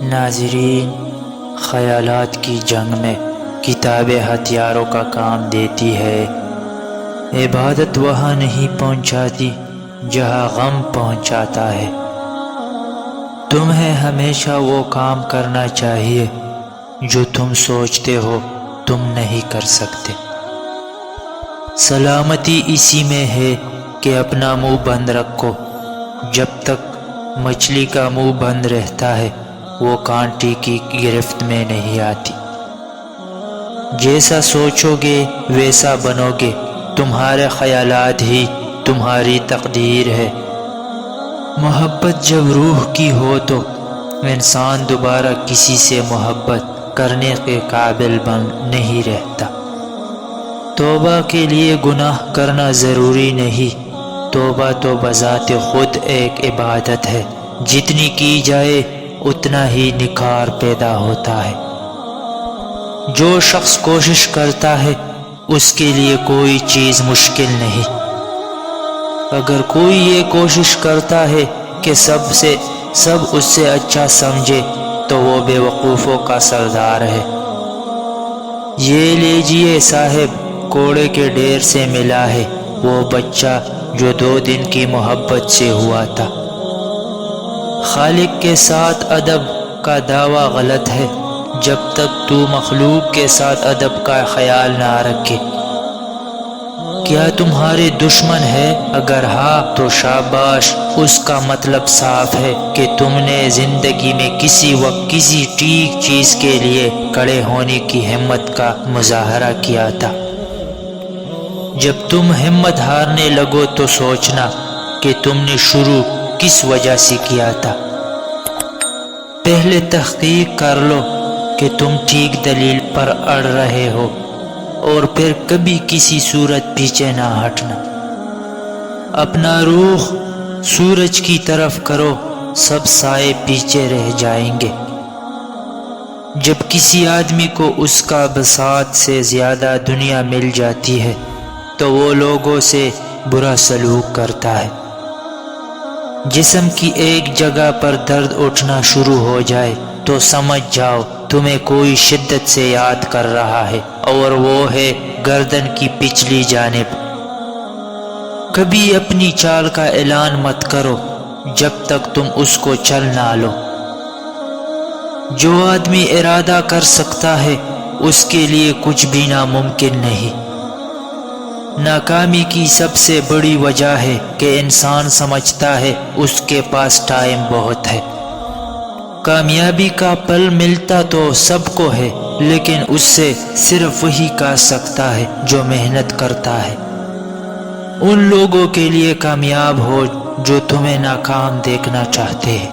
ناظرین، خیالات کی جنگ میں کتاب ہتھیاروں کا کام دیتی ہے۔ عبادت وہاں نہیں پہنچاتی جہاں غم پہنچاتا ہے۔ تمہیں ہمیشہ وہ کام کرنا چاہیے جو تم سوچتے ہو تم نہیں کر سکتے۔ سلامتی اسی میں ہے کہ اپنا منہ بند رکھو۔ جب تک مچھلی کا منہ بند رہتا ہے وہ کانٹے کی گرفت میں نہیں آتی۔ جیسا سوچو گے ویسا بنو گے۔ تمہارے خیالات ہی تمہاری تقدیر ہے۔ محبت جب روح کی ہو تو انسان دوبارہ کسی سے محبت کرنے کے قابل نہیں رہتا۔ توبہ کے لیے گناہ کرنا ضروری نہیں۔ توبہ تو بذات خود ایک عبادت ہے۔ جتنی کی جائے اتنا ہی نکھار پیدا ہوتا ہے۔ جو شخص کوشش کرتا ہے اس کے لیے کوئی چیز مشکل نہیں۔ اگر کوئی یہ کوشش کرتا ہے کہ سب اس سے اچھا سمجھے تو وہ بے وقوفوں کا سردار ہے۔ یہ لیجئے صاحب، کوڑے کے ڈھیر سے ملا ہے وہ بچہ جو 2 دن کی محبت سے ہوا تھا۔ خالق کے ساتھ ادب کا دعویٰ غلط ہے جب تک تو مخلوق کے ساتھ ادب کا خیال نہ رکھے۔ کیا تمہارے دشمن ہے؟ اگر ہاں تو شاباش، اس کا مطلب صاف ہے کہ تم نے زندگی میں کسی وقت کسی ٹھیک چیز کے لیے کھڑے ہونے کی ہمت کا مظاہرہ کیا تھا۔ جب تم ہمت ہارنے لگو تو سوچنا کہ تم نے شروع کس وجہ سے کیا تھا۔ پہلے تحقیق کر لو کہ تم ٹھیک دلیل پر اڑ رہے ہو، اور پھر کبھی کسی صورت پیچھے نہ ہٹنا۔ اپنا رخ سورج کی طرف کرو، سب سائے پیچھے رہ جائیں گے۔ جب کسی آدمی کو اس کا بساط سے زیادہ دنیا مل جاتی ہے تو وہ لوگوں سے برا سلوک کرتا ہے۔ جسم کی ایک جگہ پر درد اٹھنا شروع ہو جائے تو سمجھ جاؤ تمہیں کوئی شدت سے یاد کر رہا ہے، اور وہ ہے گردن کی پچھلی جانب۔ کبھی اپنی چال کا اعلان مت کرو جب تک تم اس کو چل نہ لو۔ جو آدمی ارادہ کر سکتا ہے اس کے لیے کچھ بھی ناممکن نہیں۔ ناکامی کی سب سے بڑی وجہ ہے کہ انسان سمجھتا ہے اس کے پاس ٹائم بہت ہے۔ کامیابی کا پل ملتا تو سب کو ہے، لیکن اس سے صرف وہی کر سکتا ہے جو محنت کرتا ہے۔ ان لوگوں کے لیے کامیاب ہو جو تمہیں ناکام دیکھنا چاہتے ہیں۔